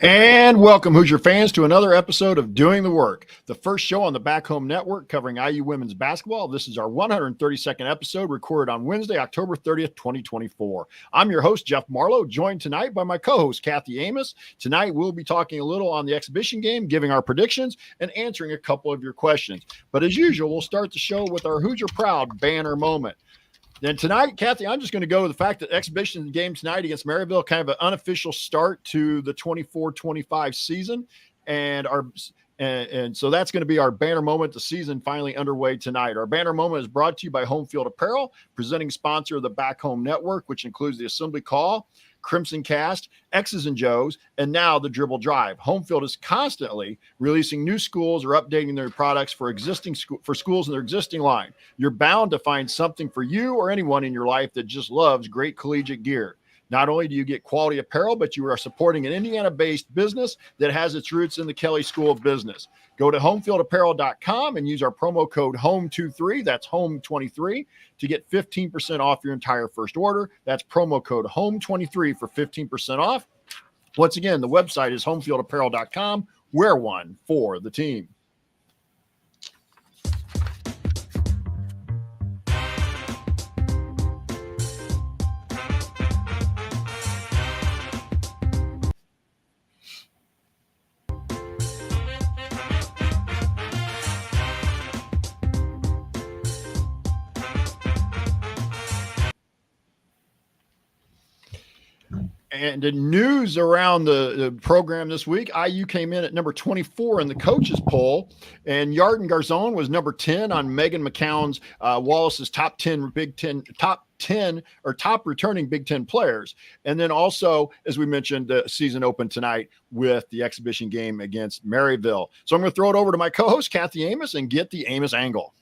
And welcome, Hoosier fans, to another episode of Doing the Work, the first show on the Back Home Network covering IU women's basketball. This is our 132nd episode, recorded on Wednesday, October 30th, 2024. I'm your host, Jeff Marlow, joined tonight by my co-host, Kathy Amos. Tonight, we'll be talking a little on the exhibition game, giving our predictions, and answering a couple of your questions. But as usual, we'll start the show with our Hoosier Proud banner moment. Then tonight, Kathy, I'm just going to go with the fact that exhibition game tonight against Maryville, kind of an unofficial start to the 24-25 season. And so that's going to be our banner moment. The season finally underway tonight. Our banner moment is brought to you by Home Field Apparel, presenting sponsor of the Back Home Network, which includes the Assembly Call, Crimson Cast, X's and Joe's, and now the Dribble Drive. Home Field is constantly releasing new schools or updating their products for schools in their existing line. You're bound to find something for you or anyone in your life that just loves great collegiate gear. Not only do you get quality apparel, but you are supporting an Indiana-based business that has its roots in the Kelley School of Business. Go to homefieldapparel.com and use our promo code HOME23, that's HOME23, to get 15% off your entire first order. That's promo code HOME23 for 15% off. Once again, the website is homefieldapparel.com. Wear one for the team. And the news around the program this week, IU came in at number 24 in the coaches poll, and Yarden Garzon was number 10 on Megan McCown's Wallace's top returning Big Ten players. And then also, as we mentioned, the season opened tonight with the exhibition game against Maryville. So I'm going to throw it over to my co-host, Kathy Amos, and get the Amos angle.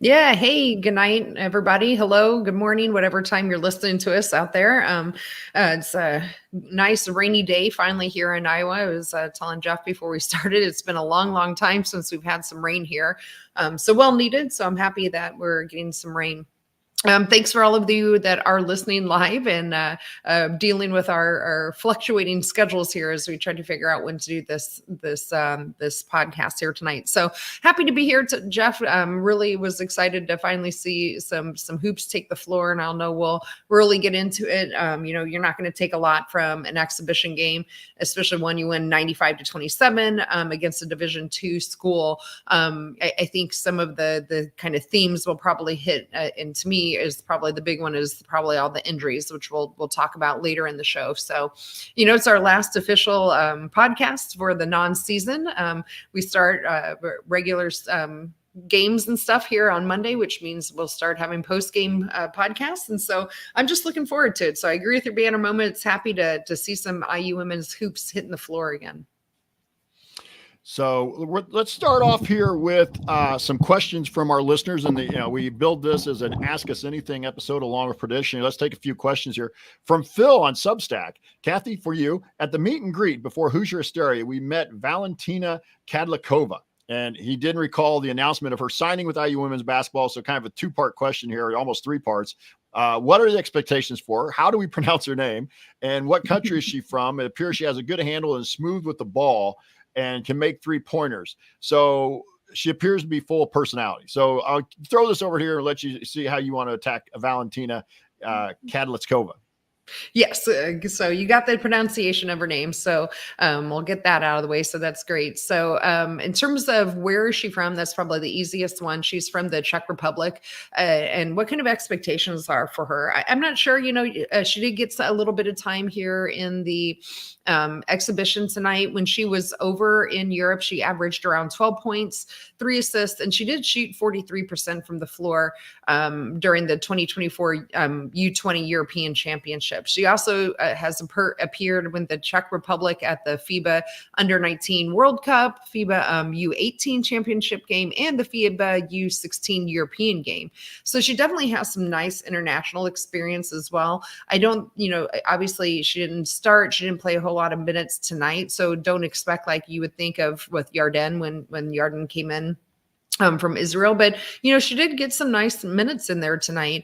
Yeah. Hey, good night, everybody. Hello. Good morning, whatever time you're listening to us out there. It's a nice rainy day finally here in Iowa. I was telling Jeff before we started, it's been a long, long time since we've had some rain here. So well needed. So I'm happy that we're getting some rain. Thanks for all of you that are listening live and dealing with our fluctuating schedules here as we try to figure out when to do this podcast here tonight. So happy to be here. Jeff really was excited to finally see some hoops take the floor, and I'll know we'll really get into it. You're not going to take a lot from an exhibition game, especially when you win 95-27 against a Division II school. I think some of the kind of themes will probably hit, and to me, is probably the big one is probably all the injuries, which we'll talk about later in the show. So, it's our last official podcast for the non-season. We start regular games and stuff here on Monday, which means we'll start having post-game podcasts. And so I'm just looking forward to it. So I agree with your banner moment. It's happy to see some IU women's hoops hitting the floor again. So let's start off here with some questions from our listeners. And we build this as an Ask Us Anything episode along with prediction. Let's take a few questions here from Phil on Substack. Kathy, for you, at the meet and greet before Hoosier Hysteria, we met Valentina Kadlikova. And he didn't recall the announcement of her signing with IU women's basketball. So kind of a two-part question here, almost three parts. What are the expectations for her? How do we pronounce her name? And what country is she from? It appears she has a good handle and is smooth with the ball and can make three-pointers. So she appears to be full of personality. So I'll throw this over here and let you see how you want to attack Valentina Kadlikova. Yes. So you got the pronunciation of her name. So we'll get that out of the way. So that's great. So in terms of where is she from, that's probably the easiest one. She's from the Czech Republic. And what kind of expectations are for her? I'm not sure. She did get a little bit of time here in the exhibition tonight. When she was over in Europe, she averaged around 12 points, 3 assists, and she did shoot 43% from the floor during the 2024 U20 European Championship. She also has appeared with the Czech Republic at the FIBA Under-19 World Cup, FIBA U18 Championship game, and the FIBA U16 European game. So she definitely has some nice international experience as well. I don't, obviously she didn't play a whole lot of minutes tonight, so don't expect like you would think of with Yarden when Yarden came in from Israel, but she did get some nice minutes in there tonight.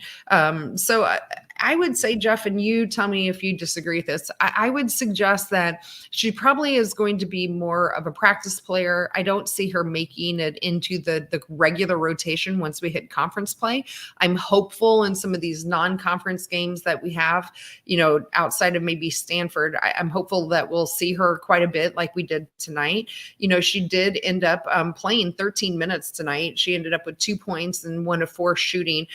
So I would say, Jeff, and you tell me if you disagree with this, I would suggest that she probably is going to be more of a practice player. I don't see her making it into the regular rotation once we hit conference play. I'm hopeful in some of these non-conference games that we have, outside of maybe Stanford. I'm hopeful that we'll see her quite a bit like we did tonight. She did end up playing 13 minutes tonight. She ended up with 2 points and 1 of 4 shooting.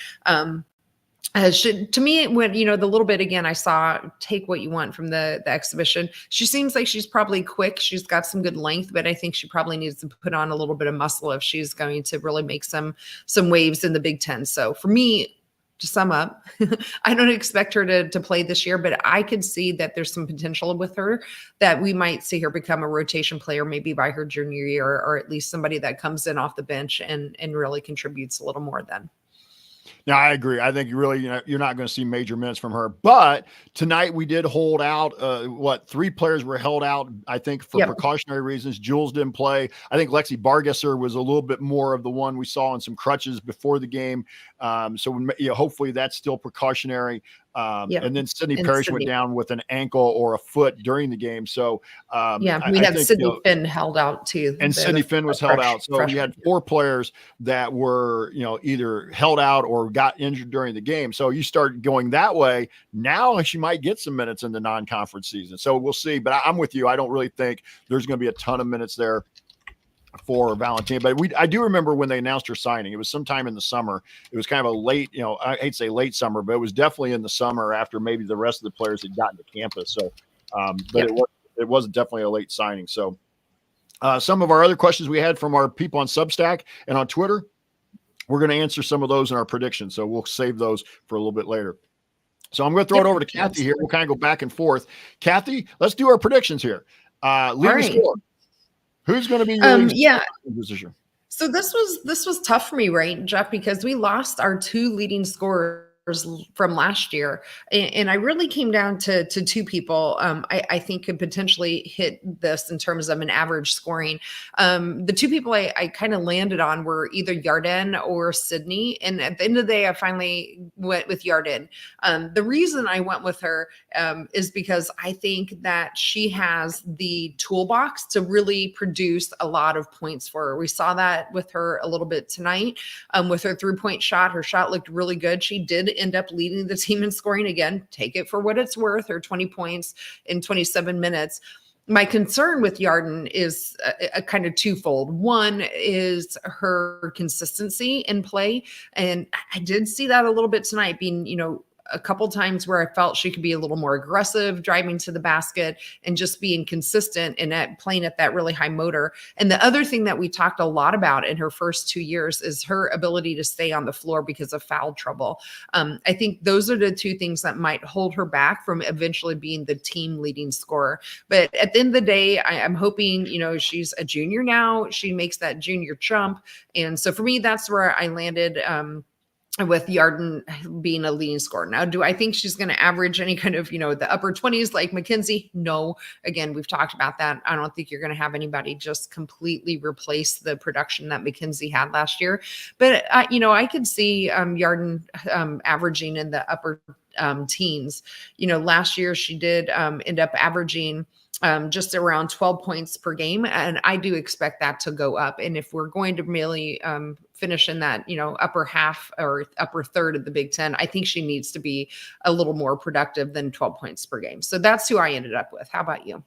To me, when the little bit again I saw, take what you want from the exhibition. She seems like she's probably quick. She's got some good length, but I think she probably needs to put on a little bit of muscle if she's going to really make some waves in the Big Ten. So for me, to sum up, I don't expect her to play this year, but I could see that there's some potential with her that we might see her become a rotation player maybe by her junior year, or at least somebody that comes in off the bench and really contributes a little more then. Now, I agree. I think you're not going to see major minutes from her. But tonight we did hold out. 3 players were held out, I think, for precautionary reasons. Jules didn't play. I think Lexi Bargesser was a little bit more of the one we saw in some crutches before the game. So hopefully that's still precautionary. And then Sydney Parrish went down with an ankle or a foot during the game. So we had Sydney Finn held out too. And Sydney Finn was held out. So you had 4 players that were, either held out or got injured during the game. So you start going that way. Now she might get some minutes in the non-conference season. So we'll see. But I'm with you. I don't really think there's going to be a ton of minutes there for Valentina. But I do remember when they announced her signing. It was sometime in the summer. It was kind of a late, I hate to say late summer, but it was definitely in the summer after maybe the rest of the players had gotten to campus. So, it was definitely a late signing. So some of our other questions we had from our people on Substack and on Twitter, we're going to answer some of those in our predictions. So we'll save those for a little bit later. So I'm going to throw it over to Kathy here. We'll kind of go back and forth. Kathy, let's do our predictions here. Leading score. Who's going to be your position? So this was tough for me, right, Jeff, because we lost our 2 leading scorers from last year, and I really came down to 2 people I think could potentially hit this in terms of an average scoring. The 2 people I kind of landed on were either Yarden or Sydney, and at the end of the day I finally went with Yarden. The reason I went with her is because I think that she has the toolbox to really produce a lot of points for her. We saw that with her a little bit tonight with her 3-point shot. Her shot looked really good. She did end up leading the team in scoring again. Take it for what it's worth, her 20 points in 27 minutes. My concern with Yarden is a kind of twofold. One is her consistency in play. And I did see that a little bit tonight, being, a couple times where I felt she could be a little more aggressive, driving to the basket and just being consistent and playing at that really high motor. And the other thing that we talked a lot about in her first 2 years is her ability to stay on the floor because of foul trouble. I think those are the 2 things that might hold her back from eventually being the team leading scorer. But at the end of the day, I'm hoping, she's a junior now. She makes that junior jump. And so for me, that's where I landed. With Yarden being a leading scorer. Now, do I think she's going to average any kind of, the upper 20s like McKenzie? No. Again, we've talked about that. I don't think you're going to have anybody just completely replace the production that McKenzie had last year. But, I could see Yarden averaging in the upper teens. Last year she did end up averaging just around 12 points per game. And I do expect that to go up. And if we're going to really finish in that, upper half or upper third of the Big Ten, I think she needs to be a little more productive than 12 points per game. So that's who I ended up with. How about you?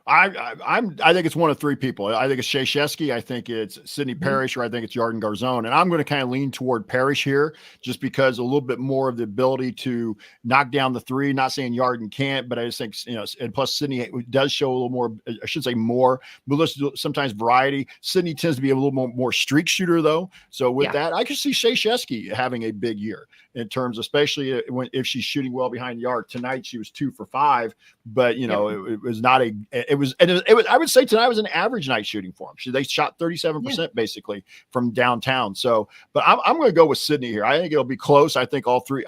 I think it's one of 3 people. I think it's Shashesky. I think it's Sydney Parrish, or I think it's Yarden Garzone. And I'm going to kind of lean toward Parrish here, just because a little bit more of the ability to knock down the 3. Not saying Yarden can't, but I just think, and plus Sydney does show a little more, I should say more, but sometimes variety. Sydney tends to be a little more streak shooter though. So with that, I could see Shashesky having a big year in terms, especially if she's shooting well behind the arc. Tonight she was 2 for 5, but it was not it was I would say tonight was an average night shooting for them. They shot 37% basically from downtown. So, but I'm going to go with Sydney here. I think it'll be close. I think all 3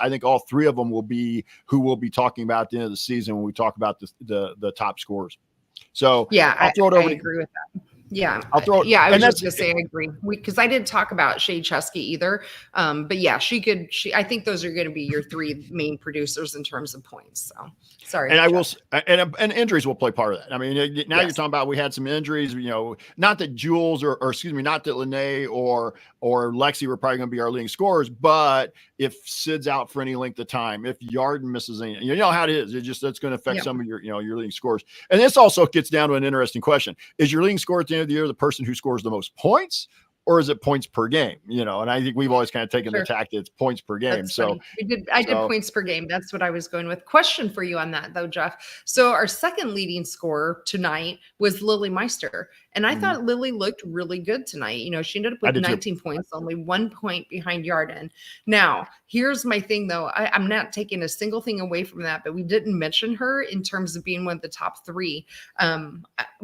of them will be who we'll be talking about at the end of the season when we talk about the top scorers. So yeah, I'll throw it over. I agree with that. Yeah. I'll throw it. Yeah. I was And just going to say, I agree. Because I didn't talk about Shea Chesky either. But yeah, I think those are going to be your three main producers in terms of points. So sorry. And I will, and injuries will play part of that. I mean, now you're talking about, we had some injuries, not that Jules or excuse me, not that Lene or Lexi were probably going to be our leading scorers, but if Sid's out for any length of time, if Yarden misses any, you know how it is. That's going to affect some of your leading scorers. And this also gets down to an interesting question. Is your leading scorer at the end of the year the person who scores the most points? Or is it points per game? And I think we've always kind of taken the tack that it's points per game. That's funny. I did points per game. That's what I was going with. Question for you on that though, Jeff. So our second leading scorer tonight was Lily Meister. And I thought Lily looked really good tonight. She ended up with 19 points, only 1 point behind Yarden. Now, here's my thing though. I'm not taking a single thing away from that, but we didn't mention her in terms of being one of the top three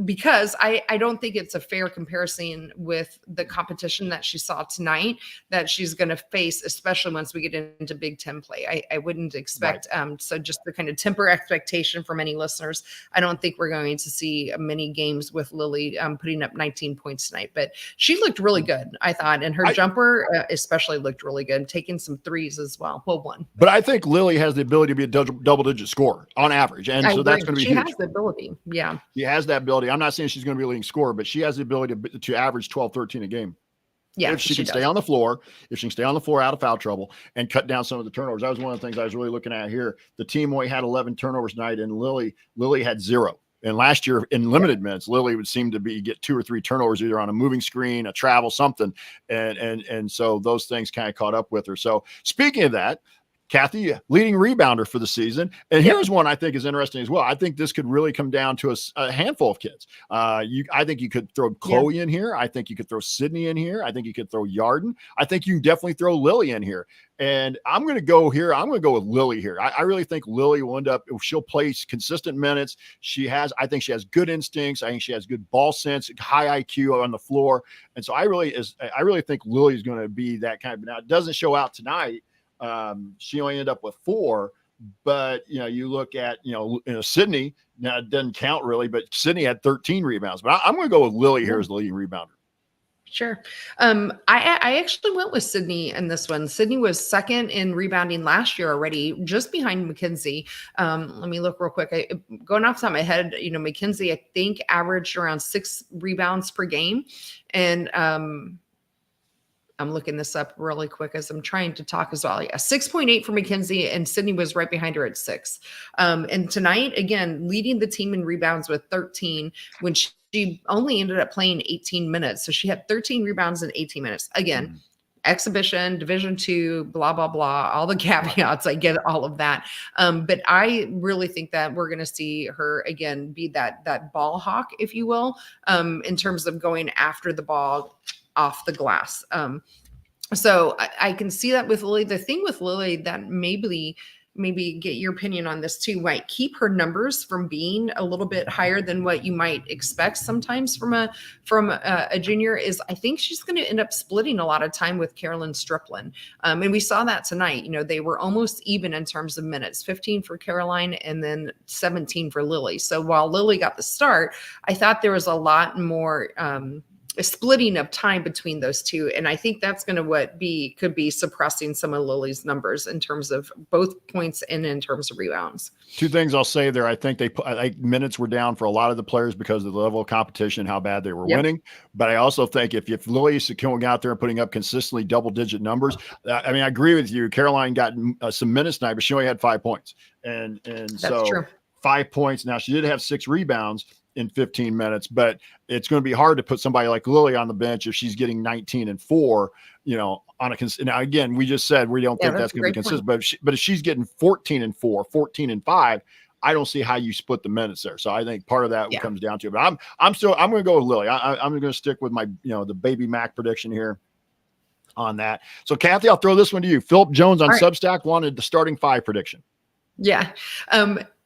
because I don't think it's a fair comparison with the competition that she saw tonight that she's going to face, especially once we get into Big Ten play. I wouldn't expect, so just to kind of temper expectation for many listeners, I don't think we're going to see many games with Lily putting up 19 points tonight, but she looked really good, I thought, and her jumper especially looked really good, taking some threes as well. Well, one. But I think Lily has the ability to be a double-digit scorer on average, and so that's going to be huge. She has the ability, yeah. She has that ability. I'm not saying she's going to be a leading scorer, but she has the ability to average 12, 13 a game. Yeah, if she can stay on the floor, out of foul trouble and cut down some of the turnovers. That was one of the things I was really looking at here. The team only had 11 turnovers tonight, and Lily had 0. And last year in limited minutes, Lily would seem to get 2 or 3 turnovers either on a moving screen, a travel, something. And so those things kind of caught up with her. So speaking of that, Kathy, leading rebounder for the season. And here's one I think is interesting as well. I think this could really come down to a handful of kids. I think you could throw Chloe in here. I think you could throw Sydney in here. I think you could throw Yarden. I think you can definitely throw Lily in here. And I'm going to go here. I'm going to go with Lily here. I really think Lily will end up, she'll play consistent minutes. I think she has good instincts. I think she has good ball sense, high IQ on the floor. And so I really think Lily is going to be that kind of, now it doesn't show out tonight. She only ended up with 4, but you look at Sydney. Now it doesn't count really, but Sydney had 13 rebounds. But I'm going to go with Lily here as the leading rebounder. Sure. I actually went with Sydney in this one. Sydney was second in rebounding last year already, just behind McKenzie. Let me look real quick. Going off the top of my head, McKenzie, I think, averaged around 6 rebounds per game. And I'm looking this up really quick as I'm trying to talk as well. Yeah, 6.8 for McKenzie, and Sydney was right behind her at 6. And tonight, again, leading the team in rebounds with 13 when she only ended up playing 18 minutes. So she had 13 rebounds in 18 minutes. Again, exhibition, Division II, blah, blah, blah, all the caveats. I get all of that. But I really think that we're going to see her, again, be that ball hawk, if you will, in terms of going after the ball off the glass. So I can see that with Lily. The thing with Lily that maybe get your opinion on this too, might keep her numbers from being a little bit higher than what you might expect sometimes from a junior, is I think she's going to end up splitting a lot of time with Carolyn Striplin. And we saw that tonight. They were almost even in terms of minutes, 15 for Caroline and then 17 for Lily. So while Lily got the start, I thought there was a lot more a splitting of time between those two. And I think that's going to could be suppressing some of Lily's numbers in terms of both points and in terms of rebounds. 2 things I'll say there. I think minutes were down for a lot of the players because of the level of competition and how bad they were winning. But I also think if Lily's going out there and putting up consistently double-digit numbers, I agree with you. Caroline got some minutes tonight, but she only had 5 points. And that's so true. 5 points. Now she did have 6 rebounds in 15 minutes, but it's going to be hard to put somebody like Lily on the bench if she's getting 19 and 4, on now again, we just said we don't think that's going to be consistent, but if she's getting 14 and 4, 14 and 5, I don't see how you split the minutes there. So I think part of that comes down to it, but I'm going to go with Lily. I'm going to stick with my, the baby Mac prediction here on that. So Kathy, I'll throw this one to you. Philip Jones on Substack wanted the starting 5 prediction. Yeah.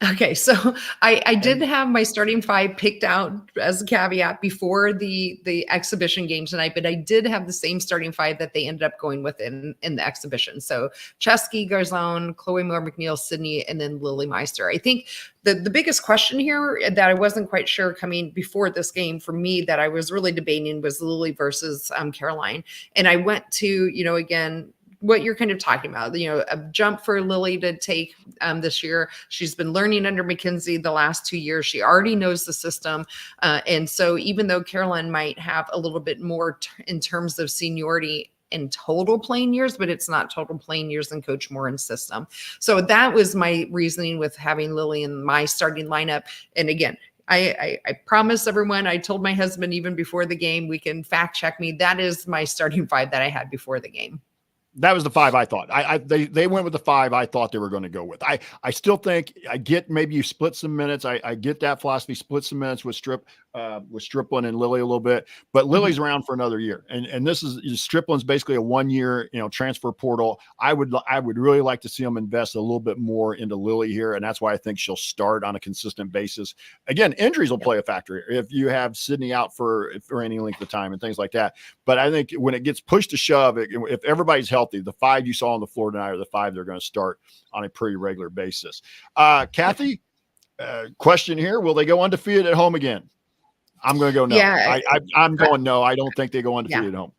Okay, so I did have my starting five picked out as a caveat before the exhibition game tonight, but I did have the same starting five that they ended up going with in the exhibition. So Chesky, Garzone, Chloe Moore McNeil, Sydney, and then Lily Meister. I think the biggest question here that I wasn't quite sure coming before this game for me that I was really debating was Lily versus Caroline. And I went to, again, what you're kind of talking about, a jump for Lily to take this year. She's been learning under McKenzie the last 2 years. She already knows the system. And so even though Caroline might have a little bit more in terms of seniority in total playing years, but it's not total playing years in Coach Morin's system. So that was my reasoning with having Lily in my starting lineup. And again, I promise everyone, I told my husband even before the game, we can fact check me. That is my starting five that I had before the game. That was the five I thought. They went with the five I thought they were going to go with. I still think I get maybe you split some minutes. I get that philosophy, split some minutes with Stripling and Lily a little bit, but Lily's around for another year. And this is Stripling's basically a 1 year, transfer portal. I would really like to see them invest a little bit more into Lily here. And that's why I think she'll start on a consistent basis. Again, injuries will play a factor if you have Sydney out for any length of time and things like that. But I think when it gets pushed to shove, if everybody's healthy, the five you saw on the floor tonight are the five they're going to start on a pretty regular basis. Kathy, question here. Will they go undefeated at home again? I'm going to go no. Yeah, I'm going no. I don't think they go undefeated at home.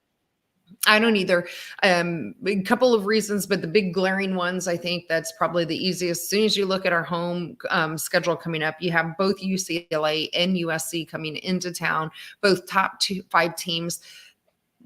I don't either. A couple of reasons, but the big glaring ones, I think that's probably the easiest. As soon as you look at our home schedule coming up, you have both UCLA and USC coming into town, both top 5 teams.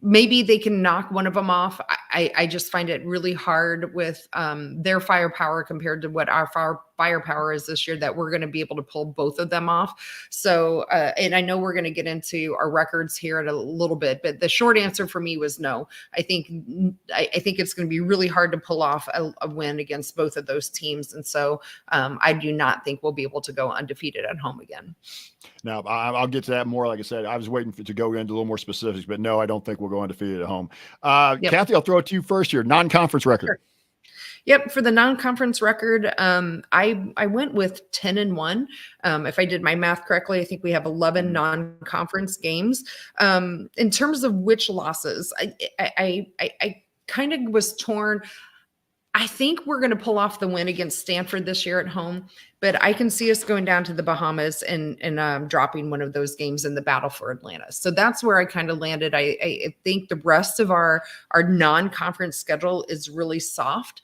Maybe they can knock one of them off. I just find it really hard with their firepower compared to what our firepower is this year that we're going to be able to pull both of them off. So, and I know we're going to get into our records here in a little bit, but the short answer for me was no. I think it's going to be really hard to pull off a win against both of those teams. And so I do not think we'll be able to go undefeated at home again. Now, I'll get to that more. Like I said, I was waiting to go into a little more specifics, but no, I don't think we'll go undefeated at home. Yep. Kathy, I'll throw it to you first here. Non-conference record. Sure. Yep. For the non-conference record, I went with 10-1. If I did my math correctly, I think we have 11 non-conference games. In terms of which losses, I kind of was torn. I think we're going to pull off the win against Stanford this year at home, but I can see us going down to the Bahamas and dropping one of those games in the battle for Atlanta. So that's where I kind of landed. I think the rest of our non-conference schedule is really soft.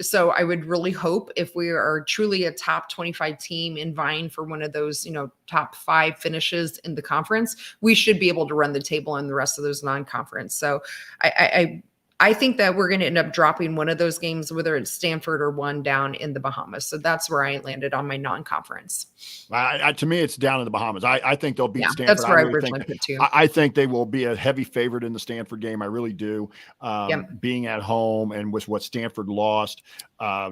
So I would really hope if we are truly a top 25 team in vying for one of those, top 5 finishes in the conference, we should be able to run the table in the rest of those non-conference. So I think that we're going to end up dropping one of those games, whether it's Stanford or one down in the Bahamas. So that's where I landed on my non-conference. To me, it's down in the Bahamas. I think they'll beat Stanford. That's where I originally put too. I think they will be a heavy favorite in the Stanford game. I really do. Being at home and with what Stanford lost,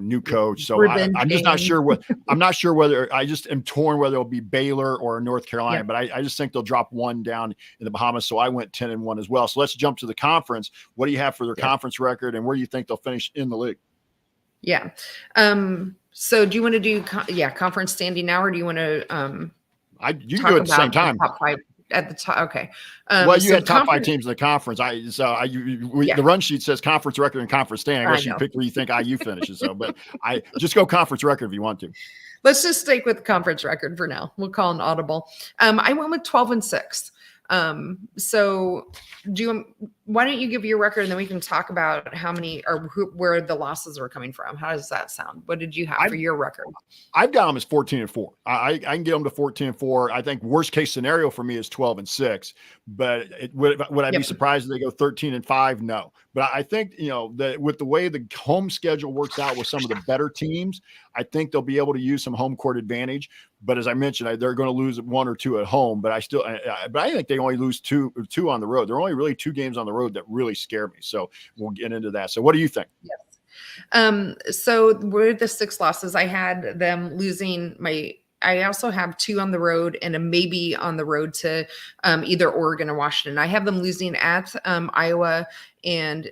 new coach. So I'm just not sure whether I just am torn whether it'll be Baylor or North Carolina, but I just think they'll drop one down in the Bahamas. So I went 10-1 as well. So let's jump to the conference. What do you have for their conference record and where do you think they'll finish in the league? Yeah. So do you want to do conference standing now, or do you want to you can do it at the same time? Top 5 at the top. Okay. Well, you had top 5 teams in the conference. The run sheet says conference record and conference standing. I guess you pick where you think IU finishes. So, but I just go conference record if you want to. Let's just stick with the conference record for now. We'll call an audible. I went with 12-6. So why don't you give your record and then we can talk about how many or where the losses were coming from. How does that sound? What did you have for your record? I've got them as 14-4. I can get them to 14-4. I think worst case scenario for me is 12-6, but would I be surprised if they go 13-5? No, but I think, that with the way the home schedule works out with some of the better teams, I think they'll be able to use some home court advantage. But as I mentioned, they're going to lose 1 or 2 at home, but I think they only lose two on the road. There are only really 2 games on the road that really scare me. So we'll get into that. So what do you think? Yes. So with the 6 losses, I had them losing I also have 2 on the road and a maybe on the road to either Oregon or Washington. I have them losing at Iowa and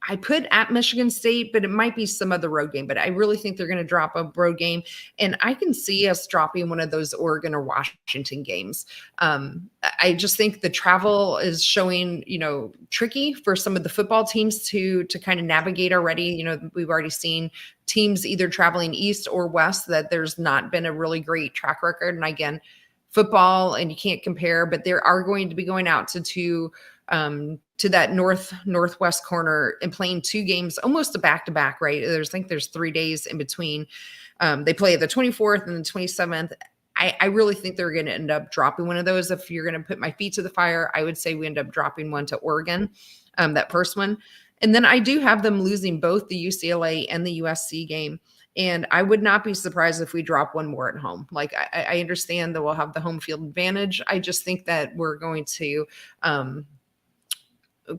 I put at Michigan State, but it might be some other road game. But I really think they're going to drop a road game, and I can see us dropping one of those Oregon or Washington games. I just think the travel is showing, tricky for some of the football teams to kind of navigate already. We've already seen teams either traveling east or west that there's not been a really great track record. And again, football, and you can't compare, but there are going to be going out to that northwest corner and playing 2 games, almost a back-to-back, right? There's 3 days in between. They play the 24th and the 27th. I really think they're going to end up dropping one of those. If you're going to put my feet to the fire, I would say we end up dropping one to Oregon, that first one. And then I do have them losing both the UCLA and the USC game. And I would not be surprised if we drop one more at home. Like, I understand that we'll have the home field advantage. I just think that we're going to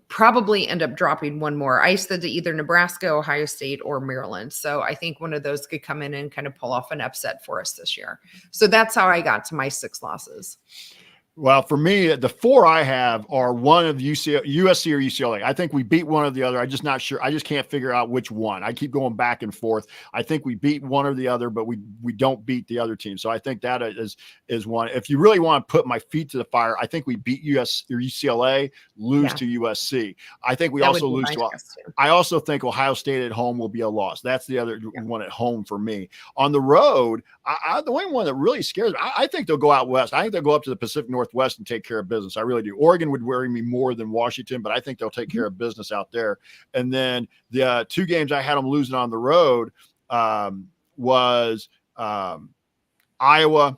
probably end up dropping one more. I said to either Nebraska, Ohio State, or Maryland. So I think one of those could come in and kind of pull off an upset for us this year. So that's how I got to my 6 losses. Well, for me, the 4 I have are one of USC or UCLA. I think we beat one or the other. I'm just not sure. I just can't figure out which one. I keep going back and forth. I think we beat one or the other, but we don't beat the other team. So I think that is one. If you really want to put my feet to the fire, I think we beat UCLA, lose to USC. I think we also lose to. I also think Ohio State at home will be a loss. That's the other one at home for me. On the road, the only one that really scares me, I think they'll go out west. I think they'll go up to the Pacific Northwest and take care of business. I really do. Oregon would worry me more than Washington, but I think they'll take care of business out there. And then the 2 games I had them losing on the road was Iowa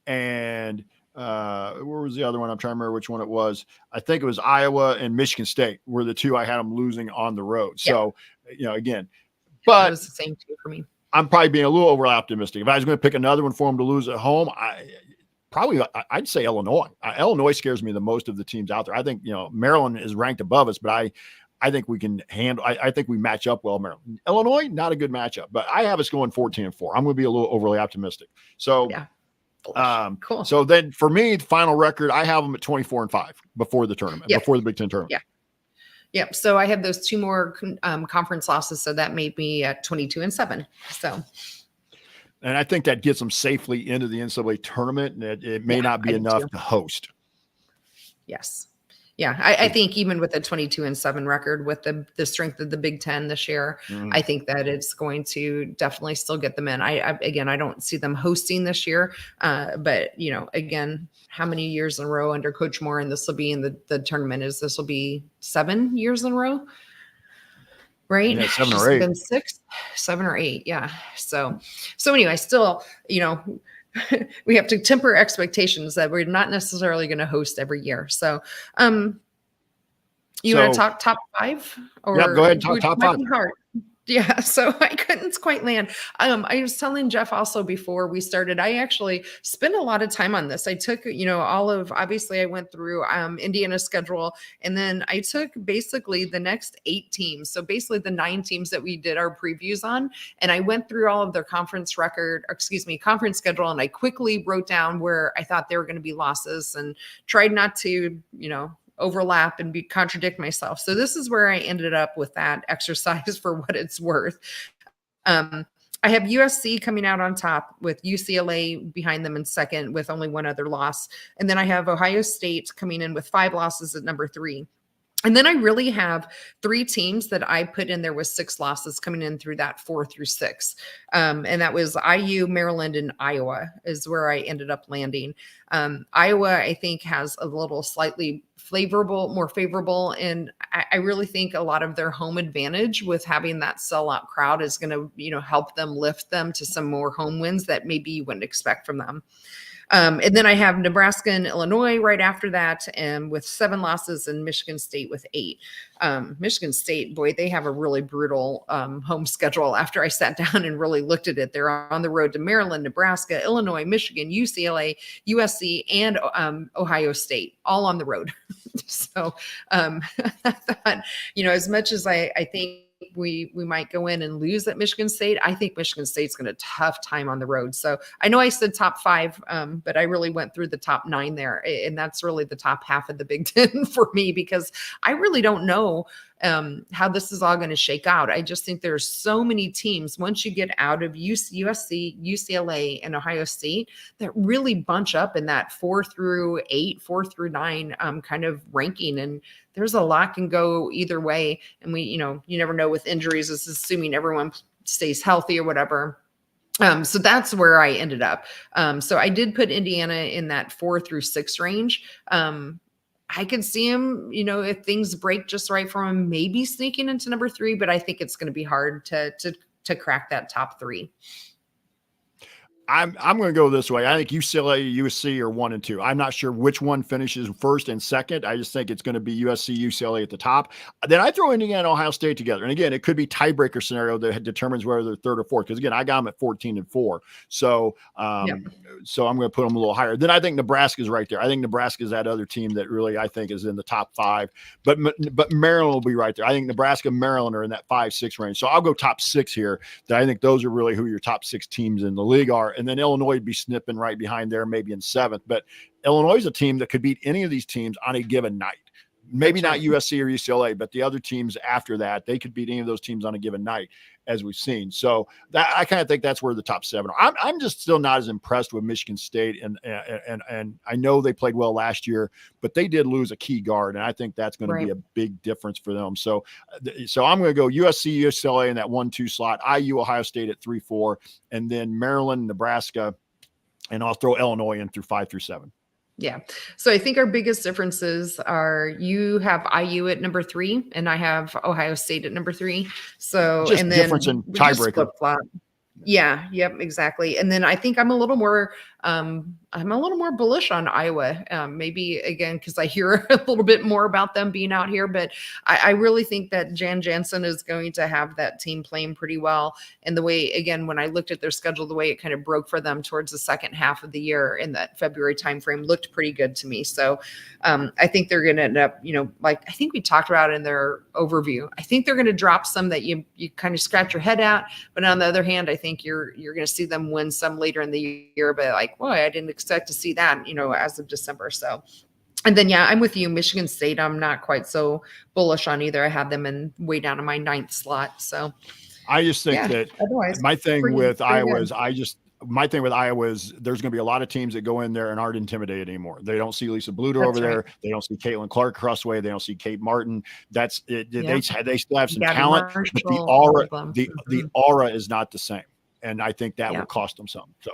and where was the other one? I'm trying to remember which one it was. I think it was Iowa and Michigan State were the 2 I had them losing on the road. Yeah. So, again, but it was the same 2 for me. I'm probably being a little over optimistic. If I was going to pick another one for them to lose at home, I'd say Illinois. Illinois scares me the most of the teams out there. I think, Maryland is ranked above us, but I think we can handle, I think we match up well. Maryland, Illinois, not a good matchup, but I have us going 14-4. I'm going to be a little overly optimistic. So, cool. So then for me, the final record, I have them at 24-5 before the tournament, before the Big Ten tournament. Yeah. Yep. So I have those 2 more conference losses. So that made me at 22-7. So. And I think that gets them safely into the NCAA tournament, and it may not be enough to host. Yes. Yeah. I think even with a 22-7 record, with the strength of the Big Ten this year, I think that it's going to definitely still get them in. I don't see them hosting this year. But, again, how many years in a row under Coach Moore, and this will be in the tournament, this will be 7 years in a row? Right? Yeah, 7 or 8. Been 7 or 8. Yeah. So anyway, still, we have to temper expectations that we're not necessarily going to host every year. So, you want to talk top 5? Or yeah, go ahead and talk top 5. Yeah, so I couldn't quite land. I was telling Jeff also before we started, I actually spent a lot of time on this. I took, obviously I went through Indiana's schedule, and then I took basically the next 8 teams. So basically the 9 teams that we did our previews on, and I went through all of their conference schedule, and I quickly wrote down where I thought they were going to be losses and tried not to, overlap and contradict myself. So this is where I ended up with that exercise for what it's worth. I have USC coming out on top with UCLA behind them in second with only 1 other loss. And then I have Ohio State coming in with 5 losses at number 3. And then I really have 3 teams that I put in there with 6 losses coming in through that 4 through 6. And that was IU, Maryland, and Iowa is where I ended up landing. Iowa, I think, has a little slightly more favorable. And I really think a lot of their home advantage with having that sellout crowd is going to, help them lift them to some more home wins that maybe you wouldn't expect from them. And then I have Nebraska and Illinois right after that, and with 7 losses, and Michigan State with 8. Michigan State, boy, they have a really brutal home schedule. After I sat down and really looked at it, they're on the road to Maryland, Nebraska, Illinois, Michigan, UCLA, USC, and Ohio State, all on the road. So I thought, as much as I think we might go in and lose at Michigan State, I think Michigan State's going to tough time on the road. So I know I said top 5, but I really went through the top 9 there. And that's really the top half of the Big Ten for me, because I really don't know how this is all going to shake out. I just think there's so many teams once you get out of USC, UCLA, and Ohio State that really bunch up in that 4 through 8, 4 through 9 kind of ranking. And there's a lot can go either way. And we, you never know with injuries, it's assuming everyone stays healthy or whatever. So that's where I ended up. So I did put Indiana in that 4 through 6 range. I could see him, if things break just right for him, maybe sneaking into number 3, but I think it's going to be hard to crack that top 3. I'm going to go this way. I think UCLA, USC are 1 and 2. I'm not sure which one finishes first and second. I just think it's going to be USC, UCLA at the top. Then I throw Indiana and Ohio State together. And again, it could be tiebreaker scenario that determines whether they're 3rd or 4th. Because again, I got them at 14 and 4. So, so I'm going to put them a little higher. Then I think Nebraska is right there. I think Nebraska is that other team that really I think is in the top 5. But Maryland will be right there. I think Nebraska, Maryland are in that 5-6 range. So I'll go top 6 here. That I think those are really who your top 6 teams in the league are. And then Illinois would be snipping right behind there, maybe in 7th. But Illinois is a team that could beat any of these teams on a given night. Maybe not USC or UCLA, but the other teams after that, they could beat any of those teams on a given night, as we've seen. So that I kind of think that's where the top 7 are. I'm just still not as impressed with Michigan State, and I know they played well last year, but they did lose a key guard, and I think that's going to be a big difference for them. So I'm going to go USC, UCLA in that 1-2 slot, IU, Ohio State at 3-4, and then Maryland, Nebraska, and I'll throw Illinois in through 5 through 7. Yeah. So I think our biggest differences are you have IU at number 3 and I have Ohio State at number 3. So, just and then difference in tiebreaker. Flip-flop. Yeah. Yep. Exactly. And then I think I'm a little more bullish on Iowa. Maybe again, because I hear a little bit more about them being out here, but I really think that Jan Jansen is going to have that team playing pretty well. And the way, again, when I looked at their schedule, the way it kind of broke for them towards the second half of the year in that February timeframe looked pretty good to me. So I think they're going to end up, like I think we talked about in their overview, I think they're going to drop some that you kind of scratch your head at. But on the other hand, I think you're going to see them win some later in the year, but like, boy, I didn't expect to see that, as of December. So, and then, yeah, I'm with you. Michigan State, I'm not quite so bullish on either. I have them in way down in my 9th slot. So I just think that my thing with Iowa is there's going to be a lot of teams that go in there and aren't intimidated anymore. They don't see Lisa Bluter over there. They don't see Caitlin Clark Crossway. They don't see Kate Martin. That's it. They still have some talent, but the aura is not the same. And I think that will cost them some. So.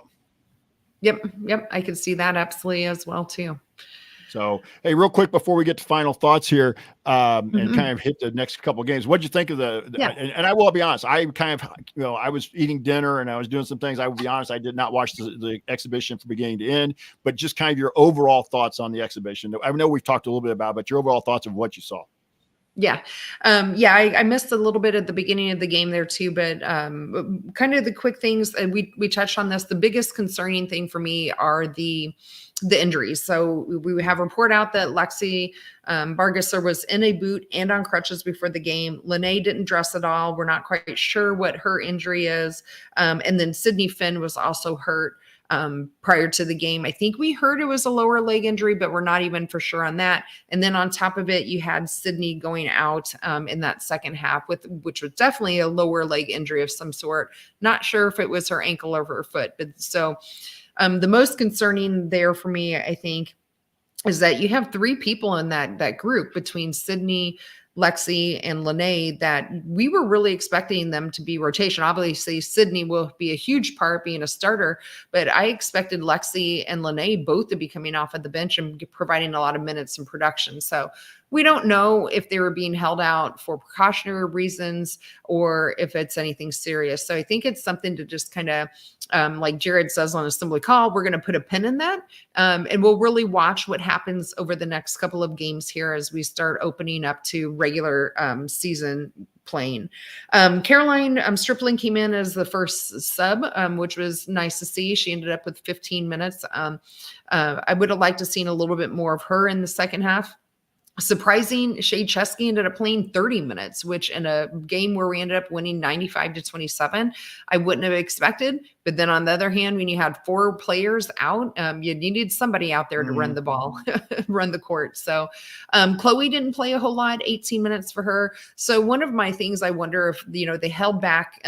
Yep. I can see that absolutely as well too. So, hey, real quick before we get to final thoughts here, and kind of hit the next couple of games, what'd you think of and I will be honest, I kind of, I was eating dinner and I was doing some things. I will be honest, I did not watch the exhibition from beginning to end, but just kind of your overall thoughts on the exhibition. I know we've talked a little bit about it, but your overall thoughts of what you saw. Yeah. I missed a little bit at the beginning of the game there too, but kind of the quick things, and we touched on this. The biggest concerning thing for me are the injuries. So we have a report out that Lexi Bargesser was in a boot and on crutches before the game. Lene didn't dress at all. We're not quite sure what her injury is. And then Sydney Finn was also hurt prior to the game. I think we heard it was a lower leg injury, but we're not even for sure on that. And then on top of it, you had Sydney going out in that second half which was definitely a lower leg injury of some sort. Not sure if it was her ankle or her foot, but so the most concerning there for me, I think, is that you have 3 people in that group between Sydney, Lexi, and Lene that we were really expecting them to be rotation. Obviously, Sydney will be a huge part being a starter, but I expected Lexi and Lene both to be coming off of the bench and providing a lot of minutes and production. So we don't know if they were being held out for precautionary reasons or if it's anything serious. So I think it's something to just kind of, like Jared says on Assembly Call, we're going to put a pin in that. And we'll really watch what happens over the next couple of games here as we start opening up to regular season playing. Caroline Stripling came in as the first sub, which was nice to see. She ended up with 15 minutes. I would have liked to seen a little bit more of her in the second half. Surprising, Shea Chesky ended up playing 30 minutes, which in a game where we ended up winning 95-27, I wouldn't have expected. But then on the other hand, when you had 4 players out, you needed somebody out there to run the ball, run the court. So Chloe didn't play a whole lot, 18 minutes for her. So one of my things, I wonder if, they held back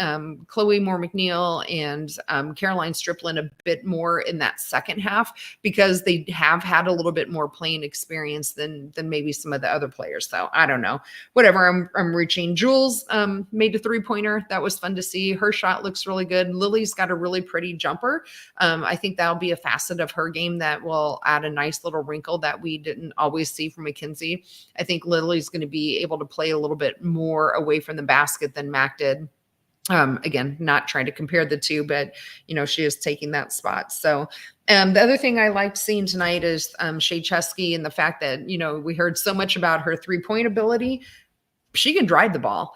Chloe Moore McNeil and Caroline Striplin a bit more in that second half, because they have had a little bit more playing experience than maybe some of the other players. So I don't know, whatever. I'm reaching. Jules made a 3-pointer. That was fun to see. Her shot looks really good. Lily's got a really pretty jumper. I think that'll be a facet of her game that will add a nice little wrinkle that we didn't always see from Mackenzie. I think Lily's going to be able to play a little bit more away from the basket than Mac did. Again, not trying to compare the two, but she is taking that spot. So the other thing I liked seeing tonight is Shea Chesky, and the fact that, we heard so much about her 3-point ability. She can drive the ball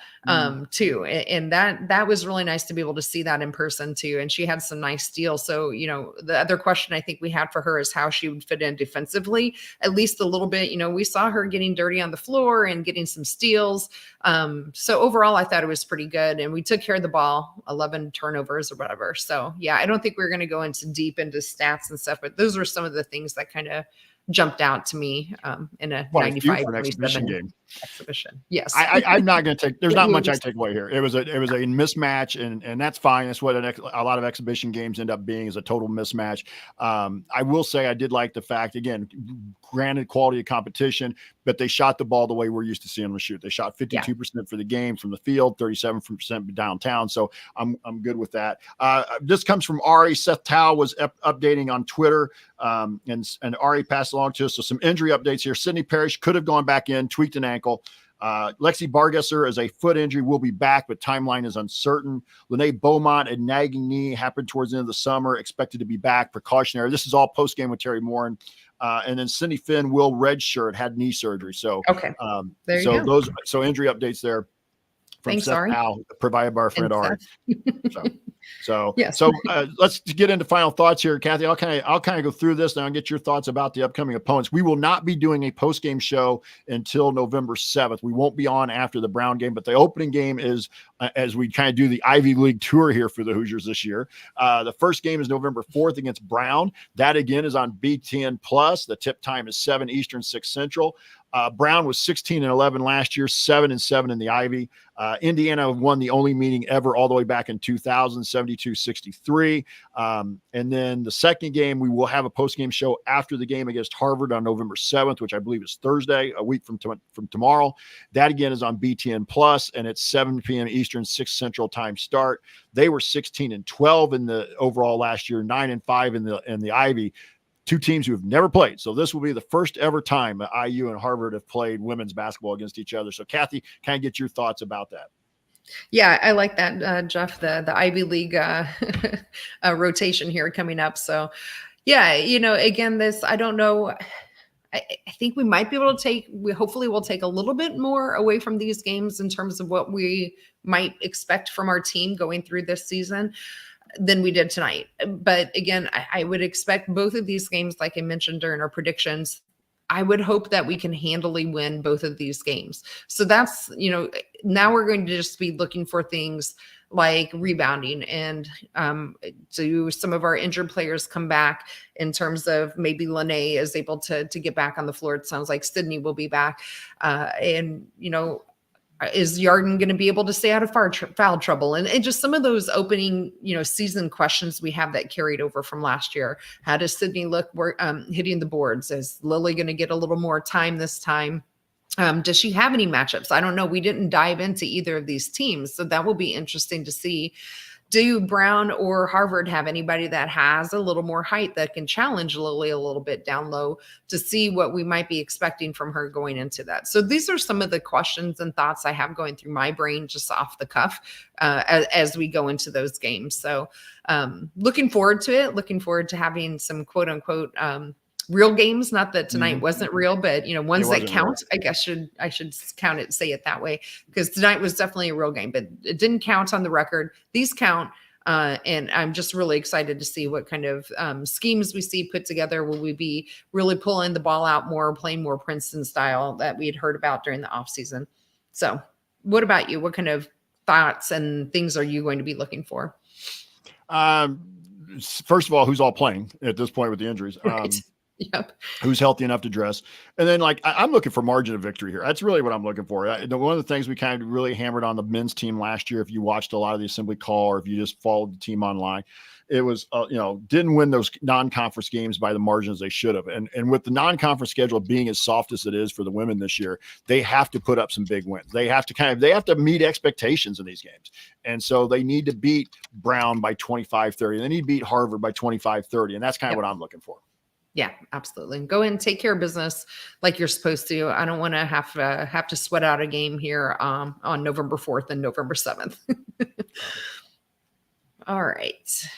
too. And that was really nice to be able to see that in person too. And she had some nice steals. So, the other question I think we had for her is how she would fit in defensively, at least a little bit. We saw her getting dirty on the floor and getting some steals. So overall, I thought it was pretty good. And we took care of the ball, 11 turnovers or whatever. So yeah, I don't think we're going to go deep into stats and stuff, but those were some of the things that kind of jumped out to me in a 95-27 game. Exhibition. Yes. I'm not going to take, there's not much I take away here. It was a mismatch, and that's fine. That's what a lot of exhibition games end up being, is a total mismatch. I will say I did like the fact, again, granted quality of competition, but they shot the ball the way we're used to seeing them shoot. They shot 52% for the game from the field, 37% downtown. So I'm good with that. This comes from Ari. Seth Tao was updating on Twitter, and Ari passed along to us. So some injury updates here. Sydney Parrish could have gone back in, tweaked an ankle. Lexi Bargesser is a foot injury, will be back, but timeline is uncertain. Lene Beaumont, a nagging knee, happened towards the end of the summer, expected to be back, precautionary. This is all post-game with Terry Morin. And then Cindy Finn will redshirt, had knee surgery. So, there you go. So injury updates there from Seth Al, provided by our friend Ari. Let's get into final thoughts here, Kathy. I'll kind of go through this now and get your thoughts about the upcoming opponents. We will not be doing a post-game show until November 7th. We won't be on after the Brown game, but the opening game is as we kind of do the Ivy League tour here for the Hoosiers this year. The first game is November 4th against Brown. That again is on BTN Plus. The tip time is 7 Eastern, 6 Central. Brown was 16-11 last year, 7-7 in the Ivy. Indiana won the only meeting ever all the way back in 2000, 72-63. And then the second game, we will have a post-game show after the game against Harvard on November 7th, which I believe is Thursday, a week from tomorrow. That again is on BTN Plus, and it's 7 p.m. Eastern, 6 Central time start. They were 16-12 in the overall last year, 9-5 in the Ivy. Two teams who have never played. So this will be the first ever time that IU and Harvard have played women's basketball against each other. So Kathy, can I get your thoughts about that? Yeah, I like that, Jeff, the Ivy League rotation here coming up. So yeah, again, I don't know. I think we might be able to hopefully we'll take a little bit more away from these games in terms of what we might expect from our team going through this season than we did tonight. But again, I would expect both of these games, like I mentioned during our predictions, I would hope that we can handily win both of these games. So that's, now we're going to just be looking for things like rebounding and do some of our injured players come back in terms of maybe Lene is able to get back on the floor. It sounds like Sydney will be back. Is Yarden going to be able to stay out of foul trouble? And just some of those opening, season questions we have that carried over from last year. How does Sydney look hitting the boards? Is Lily going to get a little more time this time? Does she have any matchups? I don't know. We didn't dive into either of these teams. So that will be interesting to see. Do Brown or Harvard have anybody that has a little more height that can challenge Lily a little bit down low to see what we might be expecting from her going into that? So these are some of the questions and thoughts I have going through my brain just off the cuff as we go into those games. So looking forward to it, looking forward to having some quote unquote real games. Not that tonight wasn't real, but ones that count. Real. I guess I should count it, say it that way, because tonight was definitely a real game, but it didn't count on the record. These count. And I'm just really excited to see what kind of schemes we see put together. Will we be really pulling the ball out more, playing more Princeton style that we had heard about during the offseason? So what about you? What kind of thoughts and things are you going to be looking for? First of all, who's all playing at this point with the injuries? Right. Yep. Who's healthy enough to dress. And then I'm looking for margin of victory here. That's really what I'm looking for. One of the things we kind of really hammered on the men's team last year, if you watched a lot of the assembly call, or if you just followed the team online, it was, didn't win those non-conference games by the margins they should have. And with the non-conference schedule being as soft as it is for the women this year, they have to put up some big wins. They have to meet expectations in these games. And so they need to beat Brown by 25-30. They need to beat Harvard by 25-30. And that's kind of what I'm looking for. Yeah, absolutely. Go ahead and take care of business like you're supposed to. I don't want to have to sweat out a game here on November 4th and November 7th. All right.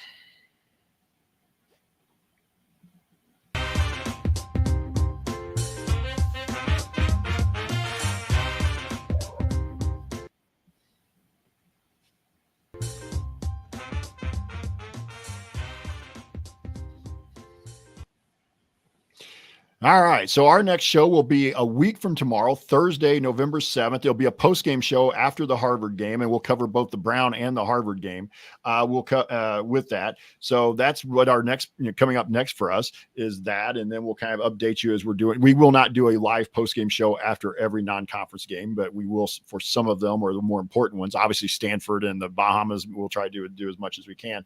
All right. So our next show will be a week from tomorrow, Thursday, November 7th. There'll be a post-game show after the Harvard game, and we'll cover both the Brown and the Harvard game with that. So that's what our next, coming up next for us is that. And then we'll kind of update you as we're doing. We will not do a live post-game show after every non-conference game, but we will for some of them, or the more important ones. Obviously, Stanford and the Bahamas, we'll try to do as much as we can.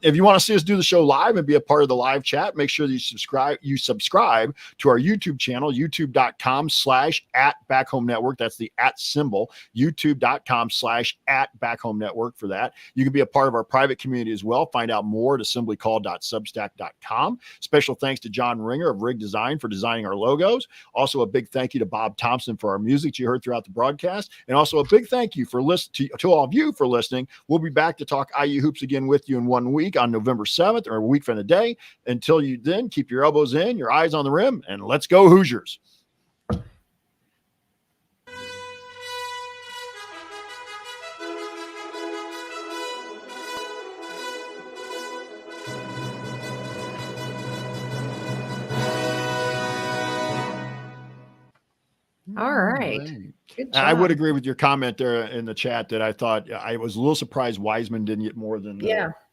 If you want to see us do the show live and be a part of the live chat, make sure that you subscribe to our YouTube channel, youtube.com/@BackHomeNetwork. That's the @ symbol, youtube.com/@BackHomeNetwork for that. You can be a part of our private community as well. Find out more at assemblycall.substack.com. Special thanks to John Ringer of Rig Design for designing our logos. Also, a big thank you to Bob Thompson for our music you heard throughout the broadcast. And also a big thank you to all of you for listening. We'll be back to talk IU hoops again with you in 1 week on November 7th, or a week from today. Until you then, keep your elbows in, your eyes on the rim, and let's go Hoosiers. All right. Good job. I would agree with your comment there in the chat that I thought I was a little surprised Wiseman didn't get more than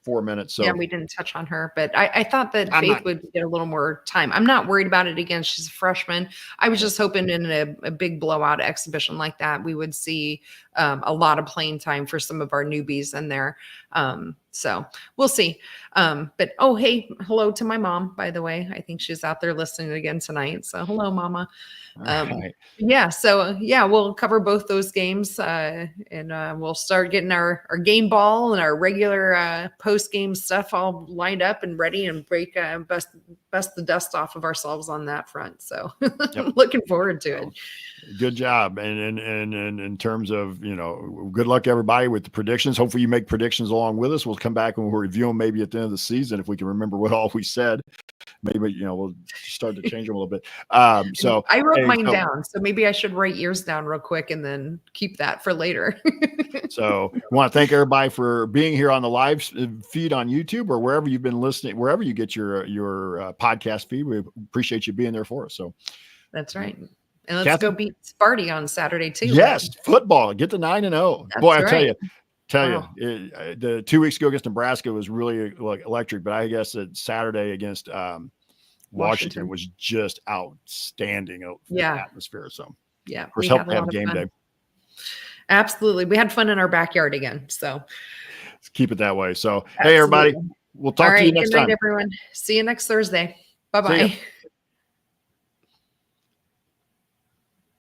4 minutes. So yeah, we didn't touch on her, but I thought that Faith would get a little more time. I'm not worried about it again. She's a freshman. I was just hoping in a big blowout exhibition like that, we would see a lot of playing time for some of our newbies in there. So we'll see. But hey, hello to my mom, by the way. I think she's out there listening again tonight. So hello, Mama. Right. Yeah. So we'll cover both those games and we'll start getting our game ball and our regular post-game stuff all lined up and ready, and bust the dust off of ourselves on that front. So looking forward to it. Good job. And in terms of, good luck everybody with the predictions. Hopefully you make predictions along with us. We'll come back and we'll review them maybe at the end of the season if we can remember what all we said. Maybe, we'll start to change them a little bit. So I wrote mine down, so maybe I should write yours down real quick and then keep that for later. So I want to thank everybody for being here on the live feed on YouTube or wherever you've been listening, wherever you get your podcast feed. We appreciate you being there for us. So that's right. And let's go beat Sparty on Saturday too. Yes, right? Football. Get to 9-0. Boy, I tell you, the 2 weeks ago against Nebraska was really electric, but I guess that Saturday against Washington was just outstanding. Atmosphere. So yeah, of course, help to have game day. Absolutely, we had fun in our backyard again. So let's keep it that way. So hey, everybody, we'll talk to you next time. Good night, everyone. See you next Thursday. Bye bye.